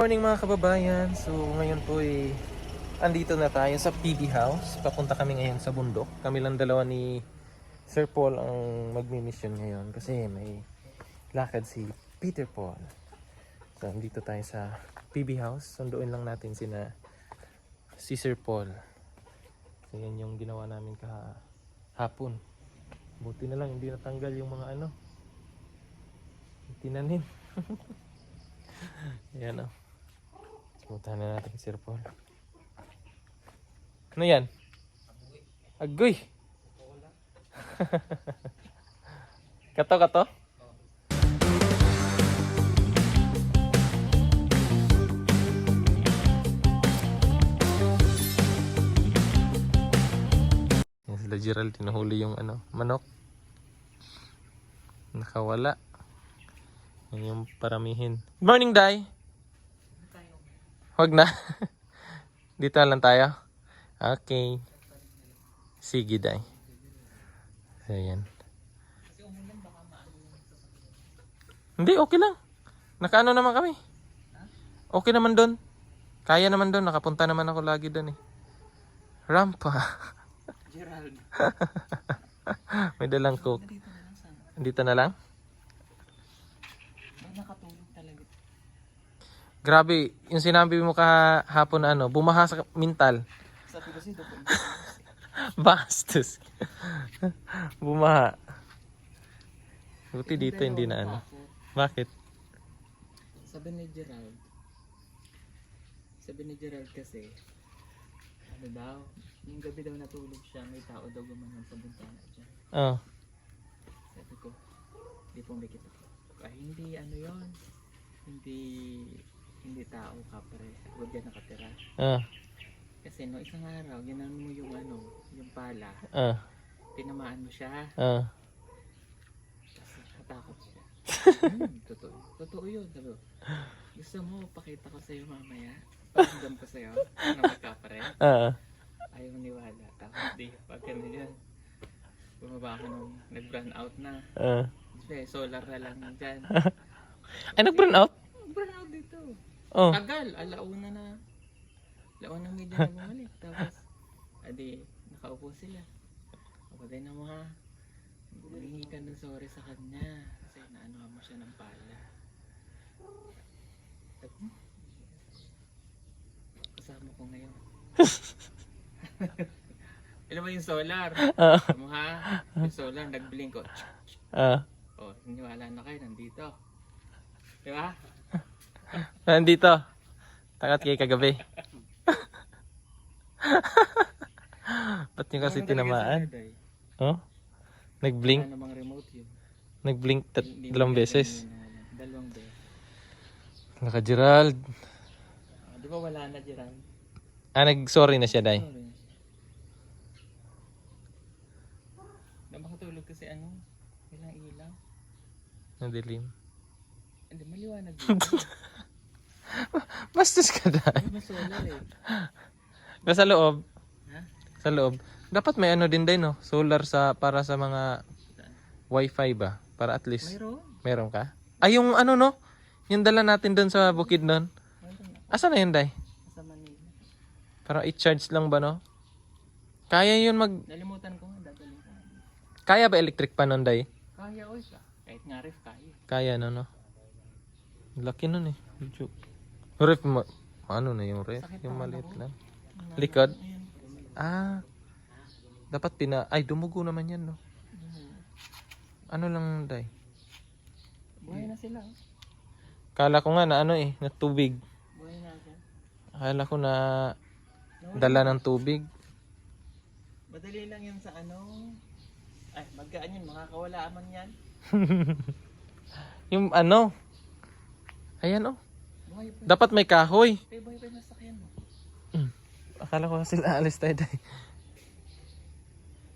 Morning mga kababayan. So ngayon po andito na tayo sa PB House. Papunta kami ngayon sa bundok. Kami lang dalawa ni Sir Paul ang magmi-mission ngayon kasi may lakad si Peter Paul. So andito tayo sa PB House. Sunduin lang natin si Sir Paul. So yan yung ginawa namin kahapon. Buti na lang hindi natanggal yung mga tinanim. Ayan o. Puntahan na natin si Sir Paul. Ano yan? Agoy! Kato? Yan sila Gerald, tinahuli yung manok. Nakawala. Yan yung paramihin. Good morning, Day! Huwag na. Dito lang tayo. Okay. Sige, Day. Ayan. Hindi, okay lang. Nakaano naman kami. Okay naman doon. Kaya naman doon. Nakapunta naman ako lagi doon eh. Rampa. Gerald. May dalang coke. Dito na lang? Nakatulog talaga. Grabe, yung sinabi mo kahapon na bumaha sa mintal. Sabi kasi doon. Bastos. Bumaha. Buti dito hindi na Bakit? Sabi ni Gerald kasi, daw, yung gabi daw natulog siya, may tao daw gumanon sa bintana dyan. Oh. Sabi ko, di pumikit ako. Ay, hindi yon. Hindi tao kapre. Huwag yan nakatira. Kasi no, isang araw, ginano mo yung yung pala. Tinamaan mo siya. Kasi natakot siya. Totoo yun. Sabi ko, gusto mo, pakita ko sa'yo mamaya. Pagdam ko sa'yo, na magkapare. Ayaw maniwala. Tapos di, pag ganun yun, bumaba ako nung nag-run out na. Solar na lang dyan. Ay, nag-burn out? Burn out dito. Oh. Tagal, alauna media na bumalik. Tapos, adi, nakaupo sila. Ako din na humingi ka ng sorry sa kanya. Kasi naano mo siya ng pala. Kasama ko ngayon. Alam mo yung solar? Yung solar, nag-blink ko. Oh, hiniwala na kayo, nandito. Diba? Nandito. Takat kay kagabi. Ba't yung kasi tinamaan? Oh? Nag-blink? Wala namang remote yun. Nag-blink dalawang beses. Dalawang beses. Naka Gerald. Di ba wala na, Gerald? Nag-sorry na siya, Day. Makatulog kasi ilang ilaw. Nadilim. Hindi, maliwanag dito. Bastos ka, Day. Mas solar eh. Sa loob. Ha? Sa loob. Dapat may din, Day, no? Solar para sa mga wifi ba? Para at least. Meron ka? Ay, yung no? Yung dala natin doon sa bukid nun. Asa na yun, Day? Sa Manila. Para i-charge lang ba, no? Kaya yun Nalimutan ko nga, dadalhin ko. Kaya ba electric pa nun, Day? Kaya o siya. Kahit nga ref, kaya. Kaya no? Laki nun eh. Ref mo. Ano na yung ref? Sakit Yung pa maliit ako. lang. Likod? Ayan. Dapat dumugo naman yan, no? Ano lang, Day? Buhay na sila. Kala ko nga na na tubig. Buhay na siya. Akala ko na dala ng tubig. Madali lang yan sa Ay, magkaan yun. Makakawala man yan. Yung Ayan, oh. Buhay pa. Dapat may kahoy. Buhay pa yung nasakyan mo. Akala ko kasi aalis tayo, Day.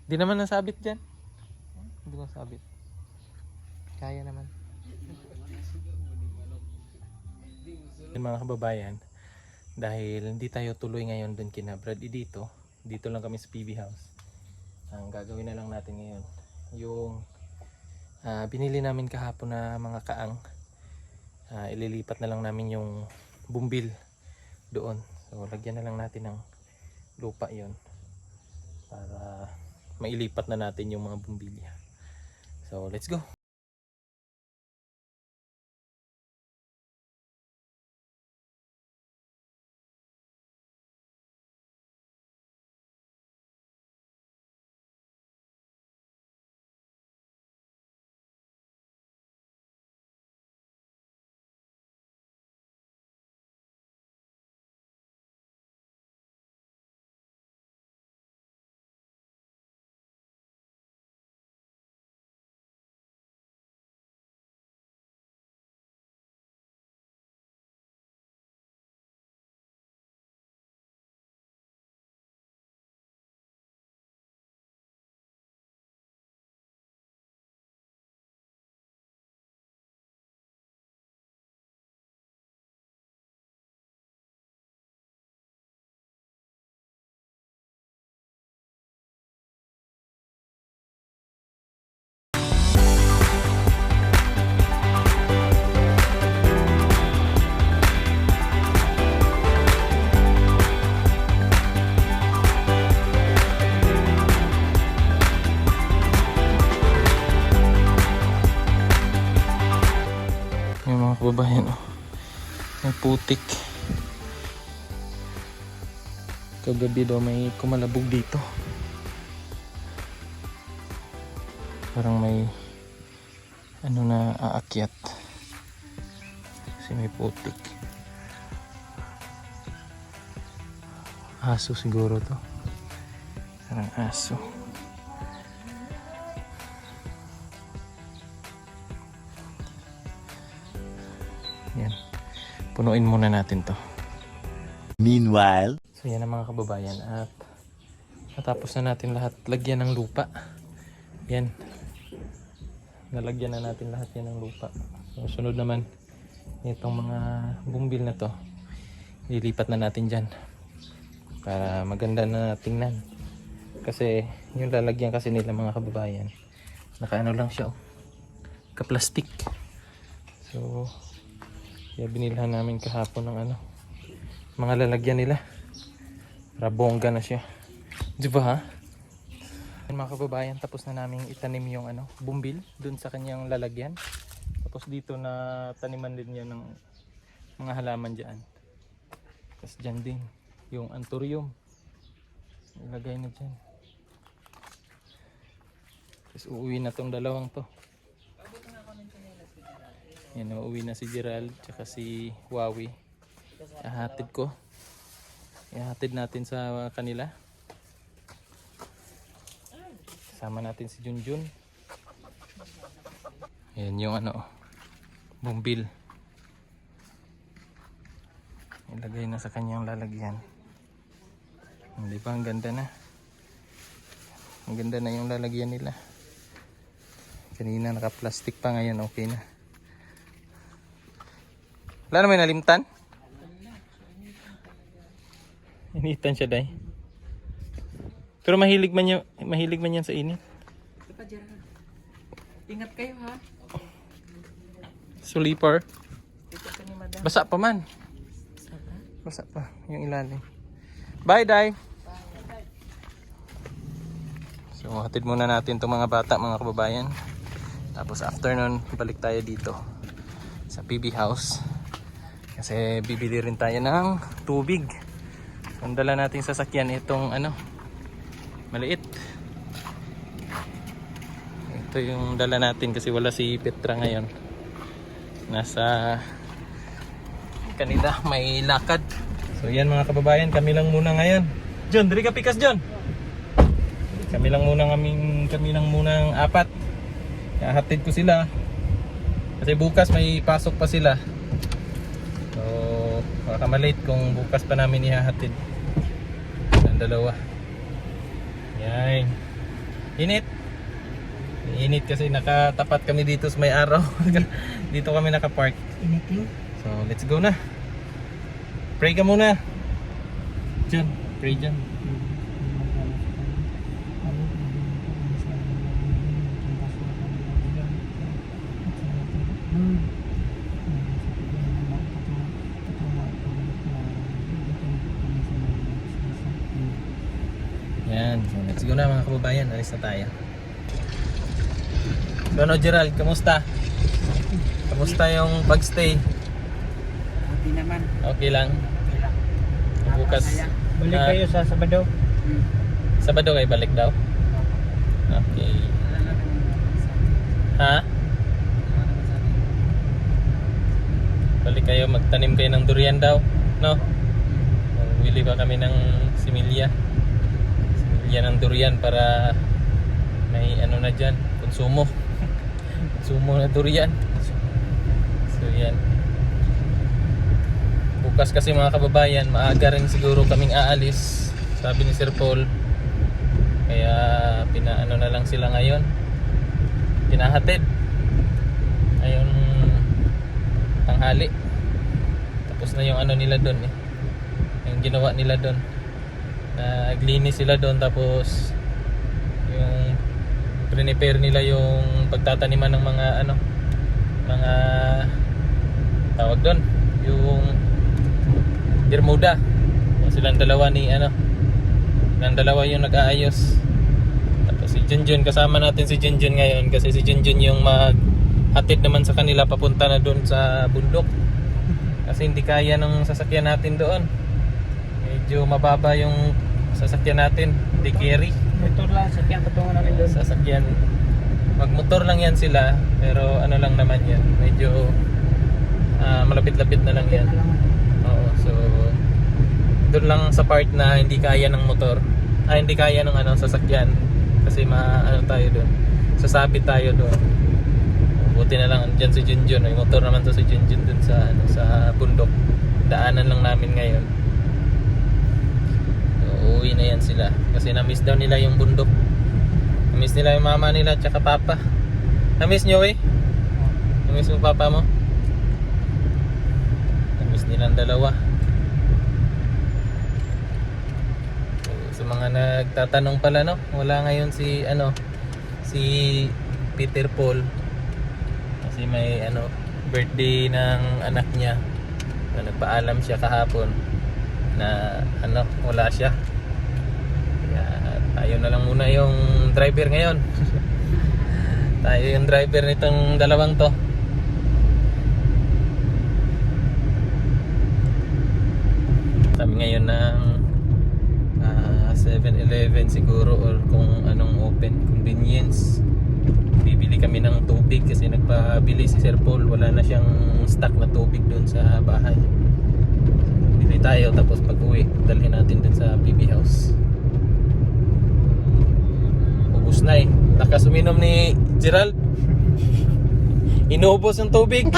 Di naman nasabit dyan. Hindi nasabit. Kaya naman. Mga kababayan, dahil hindi tayo tuloy ngayon dun kina Brad dito lang kami sa PB House. Ang gagawin na lang natin ngayon, yung binili namin kahapon na mga kaang, ililipat na lang namin yung bumbil doon. So lagyan na lang natin ng lupa yon para mailipat na natin yung mga bumbilya. So let's go. Yung mga kababayan, oh, may putik. Kagabi daw may kumalabog dito. Parang may ano na aakyat. Kasi may putik. Aso siguro to. Parang aso. Yan. Punuin muna natin to. Meanwhile, So yan ang mga kababayan at natapos na natin lahat lagyan ng lupa. Yan. Nalagyan na natin lahat yan ng lupa. So sunod naman itong mga bumbil na to. Lilipat na natin dyan para maganda na tingnan. Kasi yung lalagyan kasi nila mga kababayan, nakaano lang siya, oh, ka-plastic. So kaya binilhan namin kahapon ng ano, mga lalagyan nila para bongga na siya, di ba ha? Mga kababayan, tapos na namin itanim yung ano, bumbil dun sa kanyang lalagyan. Tapos dito na taniman din niya ng mga halaman dyan. Tapos dyan din yung anthurium, ilagay na dyan. Tapos uuwi na tong dalawang to. Yan, uuwi na si Gerald tsaka si Wawi. Ihahatid ko. Ihahatid natin sa kanila. Sama natin si Junjun. Yan yung ano, bumbil. Ilagay na sa kanyang lalagyan. Hindi ba ang ganda na? Ang ganda na yung lalagyan nila. Kanina naka-plastic pa, ngayon okay na. Wala naman nalimtan? Initan siya, day. Pero mahilig man yan sa init. Diba, Gerald? Ingat kayo, ha? Sleeper. Dito ka ni Madam. Basa pa man. Basa pa yung ilalim. Bye, day. So, hatid muna natin itong mga bata, mga kababayan. Tapos after nun, balik tayo dito sa PB House. Kasi bibili rin tayo ng tubig. So, ang dala nating sasakyan itong ano, maliit. Ito yung dala natin kasi wala si Petra ngayon. Nasa kanila, may lakad. So yan mga kababayan, kami lang muna ngayon. John, dali ka pikas, John. Kami lang muna ng apat. Hahatid ko sila. Kasi bukas may pasok pa sila. So baka malate kung bukas pa namin ihahatid. Ang dalawa. Yan. Init. Init kasi nakatapat kami dito sa may araw. Dito kami nakapark. So let's go na. Pray ka muna. Diyan, pray dyan. Ayan, so let's go na mga kababayan, alis na tayo. So ano Gerald, kamusta? Kamusta yung pagstay? Hindi naman. Okay lang? Okay lang. Bukas. Balik Ah, kayo sa Sabado. Sabado kayo balik daw? Okay. Ha? Balik kayo, magtanim kayo ng durian daw, no? Bili pa kami ng similya ng durian para may ano na dyan, konsumo na durian. So yan, bukas kasi mga kababayan, maaga rin siguro kaming aalis, sabi ni Sir Paul, kaya pinaano na lang sila ngayon, pinahatid ngayon tanghali, tapos na yung ano nila doon yung ginawa nila doon, naglinis sila doon, tapos yung prepare nila yung pagtataniman ng mga ano, mga tawag doon, yung Bermuda. Silang dalawa ni ano, silang dalawa yung nag-aayos. Tapos si Junjun, kasama natin si Junjun ngayon kasi si Junjun yung maghatid naman sa kanila papunta na doon sa bundok, kasi hindi kaya ng sasakyan natin doon, medyo mababa yung sasakyan natin, hindi carry. Motor lang, sakyan patungan namin doon. Sasakyan, magmotor lang yan sila, pero ano lang naman yan, medyo malapit-lapit na lang yan. Oo, so doon lang sa part na hindi kaya ng motor, hindi kaya ng ano, sasakyan, kasi ano tayo doon, sasabit tayo doon. Buti na lang andyan si Junjun, may motor naman to si Junjun doon sa ano, sa bundok. Daanan lang namin ngayon. Uuwi na yan sila kasi na-miss daw nila yung bundok, na-miss nila yung mama nila tsaka papa. Na-miss nyo na-miss mo papa mo, na-miss nilang dalawa. So, sa mga nagtatanong pala, no, wala ngayon si ano, si Peter Paul kasi may ano, birthday ng anak niya. So, nagpaalam siya kahapon na ano, wala siya. Tayo na lang muna yung driver ngayon. Tayo yung driver nitong dalawang to. Kami ngayon ng 7-Eleven siguro, or kung anong open convenience. Bibili kami ng tubig kasi nagpabili si Sir Paul, wala na siyang stock na tubig doon sa bahay. Bili tayo, tapos pag uwi dalhin natin doon sa PB House. Ubus na lakas uminom ni Gerald, inubos yung tubig.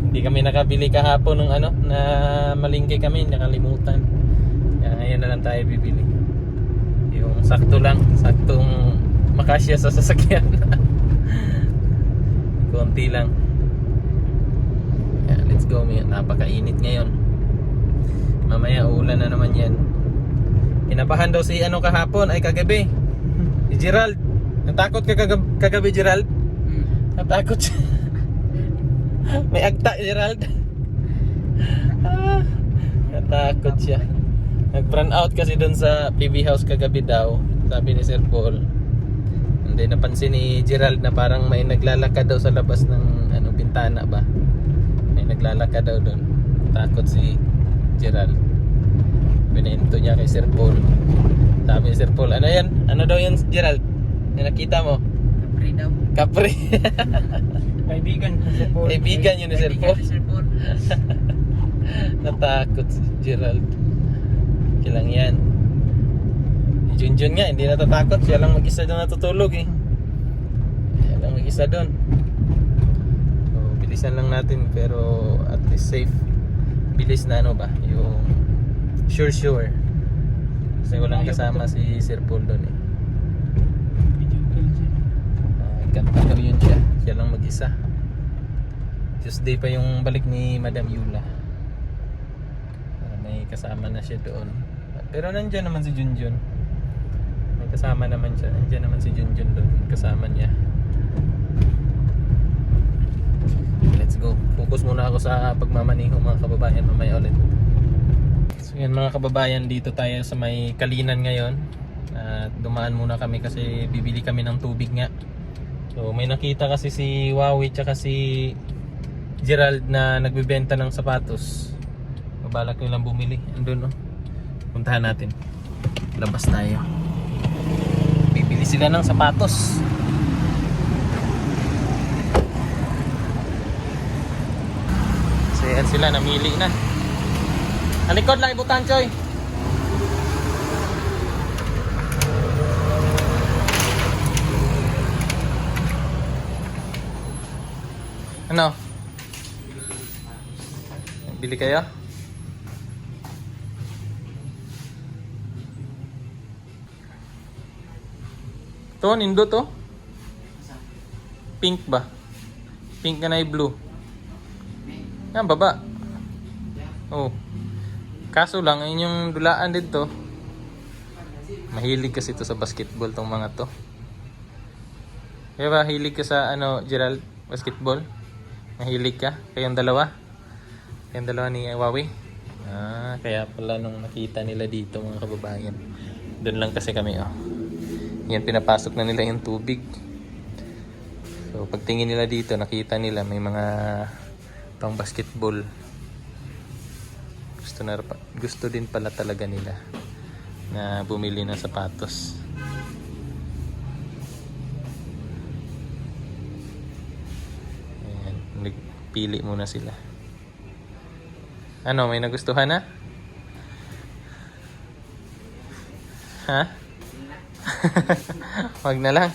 Hindi kami nakabili kahapon ng ano, na malingki kami, nakalimutan. Kaya ngayon na lang tayo bibili, yung sakto lang, saktong makasya sa sasakyan. Konti lang. Yeah, let's go. Napakainit ngayon, mamaya ulan na naman yan. Kinabahan daw si ano kahapon, ay kagabi, si Gerald. Natakot ka kagabi Gerald? Natakot siya. May agta Gerald. Natakot siya. Nag-run out kasi doon sa PB House kagabi daw, sabi ni Sir Paul. Hindi, napansin ni Gerald na parang may naglalakad daw sa labas ng ano, bintana ba. May naglalakad daw doon. Takot si Gerald. Pinento niya kay Sir Paul. Sabi ni Sir Paul, ano yan? Ano daw yan Gerald? Yung nakita mo? Capri daw. Capri. Kaibigan ni Sir Paul. Kaibigan yun ni Sir Paul. Sir Paul. Natakot si Gerald. Kailang yan. Junjun nga, hindi natatakot. Siya lang mag-isa doon natutulog Siya lang mag-isa doon. So, bilisan lang natin, pero at least safe. Bilis na ano ba? Yung sure. Kasi walang kasama si Sir Paul doon Ganda daw yun siya. Siya lang mag-isa. Tuesday pa yung balik ni Madam Yula. Para may kasama na siya doon. Pero nandiyan naman si Junjun. May kasama naman siya. Nandiyan naman si Junjun doon. Kasama niya. Let's go. Focus muna ako sa pagmamaniho mga kababayan. Mamaya ulit. So Yan mga kababayan, dito tayo sa may Kalinan ngayon. At dumaan muna kami kasi bibili kami ng tubig nga. So may nakita kasi si Wawi tsaka si Gerald na nagbebenta ng sapatos. Mabalak nilang bumili. Andun, no? Puntahan natin. Labas tayo. Bibili sila ng sapatos. So yan sila, namili na. Alikod lang ibutan, Choy. Ano? Bili kayo? To, nindo to? Pink ba? Pink na blue. Yan, baba. Oh. Kaso lang, ayun yung dulaan dito. Mahilig kasi to sa basketball tong mga to. Kaya ba, hilig ka sa ano, Gerald? Basketball? Mahilig ka? Kayong dalawa? Kayong dalawa ni Wawi? Ah, kaya pala nung nakita nila dito mga kababayan. Doon lang kasi kami, oh. Yan, pinapasok na nila yung tubig. So, pagtingin nila dito, nakita nila may mga pang basketball. Gusto din pala talaga nila na bumili ng sapatos. Ayan, nagpili muna sila. Ano, may nagustuhan na? Ha? Wag na lang.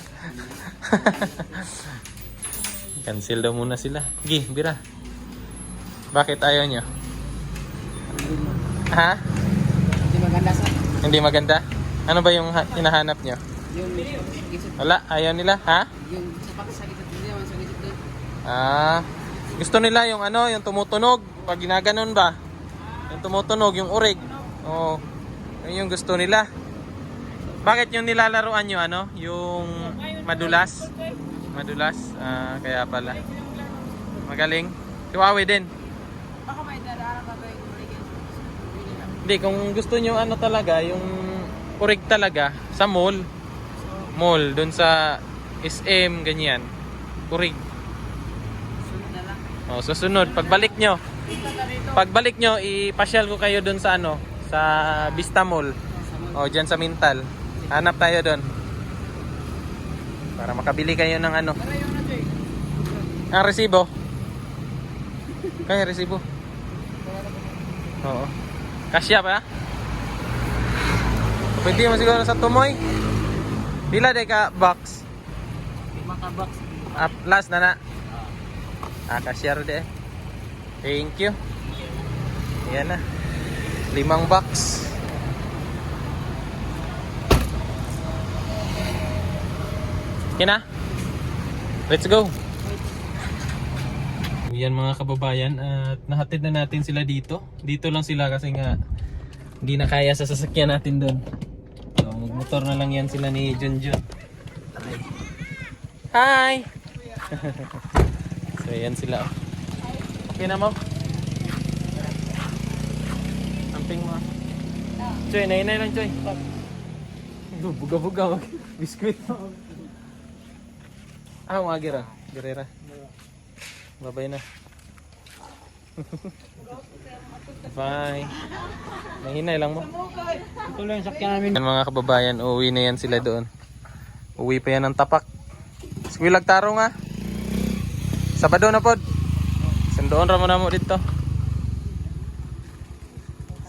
Cancel daw muna sila. Gi, bira. Bakit ayaw nyo? Ha? Hindi maganda sa... Hindi maganda? Ano ba yung hinahanap nyo? Yung... Wala, ayaw nila, ha? Yung sapatos sa gitna niya, sa gitna doon. Ah, gusto nila yung ano, yung tumutunog. Pag ginaganon ba? Yung tumutunog, yung urig. Oo. Yun yung gusto nila. Bakit yung nilalaruan nyo, ano? Yung madulas? Madulas? Ah, kaya pala. Magaling. Si Wawi din. Baka may daraan pa tayo kumalikin. Hindi, kung gusto nyo ano talaga, yung urig talaga, sa mall. Mall, dun sa SM, ganyan. Urig. Sunod na lang. O, susunod. Pagbalik nyo, ipasyal ko kayo dun sa ano, sa Vista Mall. O, dyan sa Mintal. Hanap tayo dun. Para makabili kayo ng ano. Pero yung na, Joy. Ang resibo. Kaya resibo. Oo. Kasya pa? Pwede mo siguro sa tumoy. Pila day ka box? 5 ka box. Last na na. Kasya ro de. Thank you. Ayan na. 5 box. Okay na? Let's go. Yan mga kababayan, at nahatid na natin sila dito. Dito lang sila kasi nga hindi na kaya sa sasakyan natin doon. So magmotor na lang yan sila ni Junjun. Hi! So yan sila. Okay na mo? Amping mo. Choy, nainay lang Choy. Buga-buga. Biskuit. Magira. Gerera. Babay na. Bye. Mahinay lang mo. Ito lang yung sakyan namin. Yan mga kababayan, uuwi na yan sila doon. Uwi pa yan ng tapak. Squilag taro nga. Sabado na pod. Sandoon ra mo na mo dito.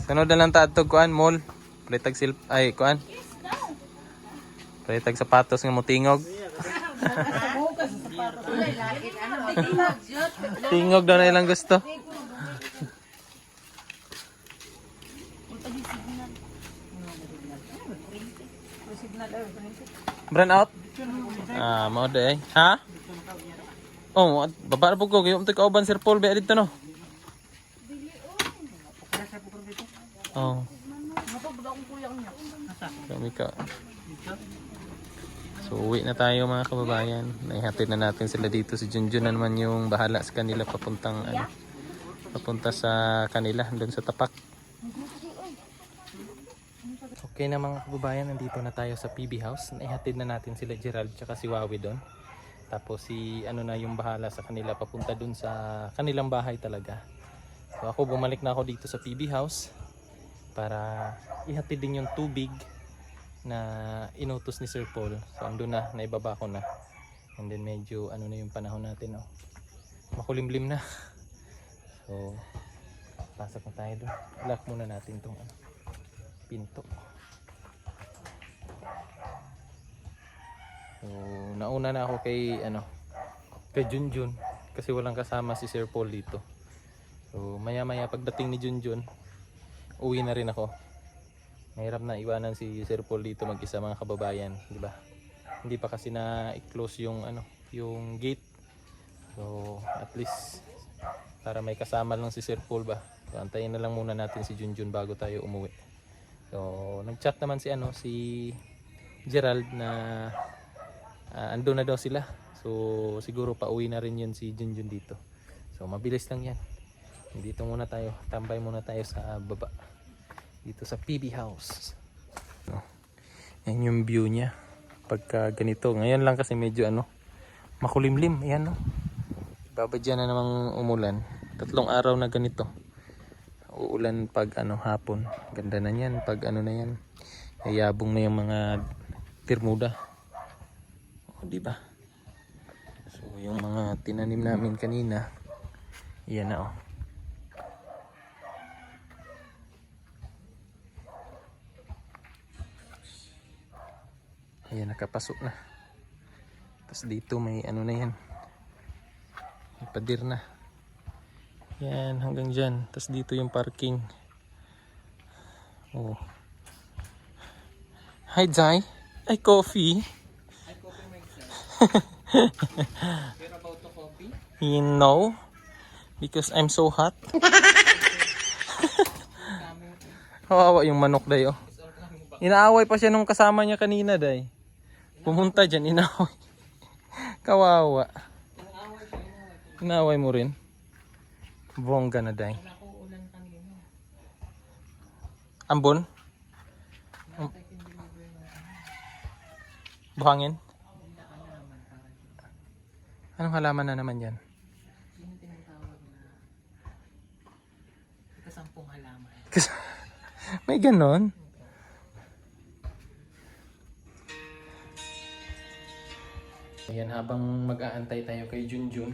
Sunod na lang taadtog kuan mall. Palitag kuan. Palitag sapatos nga mutingog. Tingog daw na ilang gusto. Brand out? Mao de. Ha? Oh, baba po ko. Yung kauban Sir Paul ba dito no? Oh. Kami ka. So uwi na tayo mga kababayan. Naihatid na natin sila dito. Si Junjun na naman yung bahala sa kanila papunta sa kanila doon sa tapak. Okay na mga kababayan, nandito na tayo sa PB House. Naihatid na natin sila Gerald tsaka si Wawi doon. Tapos si ano na yung bahala sa kanila papunta doon sa kanilang bahay talaga. So ako bumalik na ako dito sa PB House para ihatid din yung tubig na inutos ni Sir Paul. So andun na, naibaba ko na. And then medyo ano na yung panahon natin, oh. Makulimlim na. So pasok na tayo doon. Lock muna natin tong pinto. So nauna na ako kay Junjun kasi walang kasama si Sir Paul dito. So maya maya pagdating ni Junjun, uwi na rin ako. Mahirap na iwanan si Sir Paul dito mag-isa mga kababayan, di ba? Hindi pa kasi na i-close yung yung gate. So at least para may kasama lang si Sir Paul ba. So antayin na lang muna natin si Junjun bago tayo umuwi. So nag-chat naman si Gerald na ando na daw sila. So siguro pauwi na rin yun si Junjun dito. So mabilis lang yan. Dito muna tayo, tambay muna tayo sa baba. Dito sa PB House. So, yan yung view niya. Pagka ganito, ngayon lang kasi medyo makulimlim. Ayan, no. Babadya na namang umulan. 3 araw na ganito. Uulan pag hapon. Ganda na yan. Pag na yan. Yayabong na yung mga Bermuda. O, diba? So, yung mga tinanim namin kanina, yan na, oh. Ayan, nakapasok na. Tapos dito may na yan. May pader na. Yan, hanggang dyan. Tapos dito yung parking. Oh. Hi, Jai. Ay, coffee. I coffee myself. You're about to coffee? You know? Because I'm so hot. Kawawa yung manok dayo. Inaaway pa siya nung kasama niya kanina, day. Pumunta dyan, inaaway. Kawawa. Inaaway mo rin. Bongga na, day. Nakuulan kanina. Ambon? Buhangin? Anong halaman na naman yan? Yung tinatawag na kasampung halaman. May ganon? Ayan, habang mag-aantay tayo kay Junjun,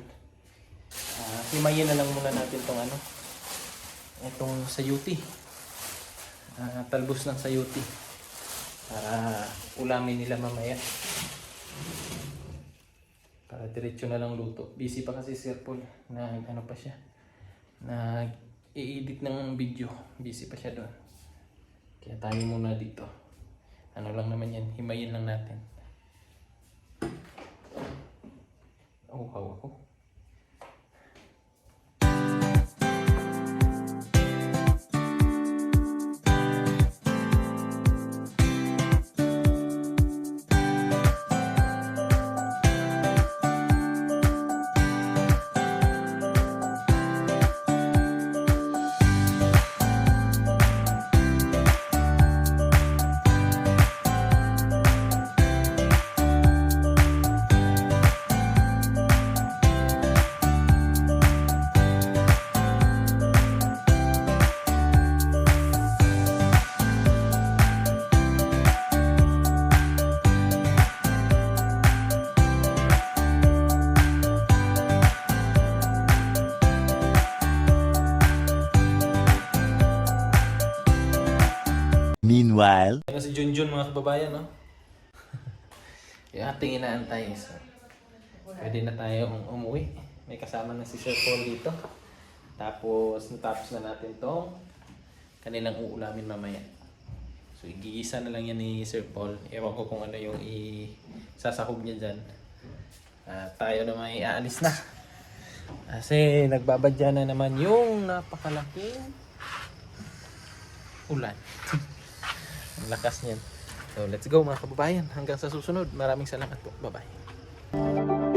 himayin na lang muna natin tong itong sayuti. Talbos ng sayuti para ulamin nila mamaya. Para diretso na lang luto. Busy pa kasi Sir Paul na pa siya. Nag-i-edit ng video. Busy pa siya doon. Kaya tayo muna dito. Lang naman yan, himayin lang natin. Uhaw ako. Meanwhile, Yan na si Junjun mga kababayan, no? Yung ating inaantay. So, pwede na tayo umuwi. May kasama na si Sir Paul dito. Tapos natapos na natin tong kanilang uulamin mamaya. So igigisa na lang yan ni Sir Paul. Ewan ko kung ano yung isasahog niya dyan. Tayo na may aalis na. Kasi nagbabadya na naman yung napakalaking ulan. Ang lakas niyan. So let's go mga kababayan. Hanggang sa susunod. Maraming salamat po. Bye bye.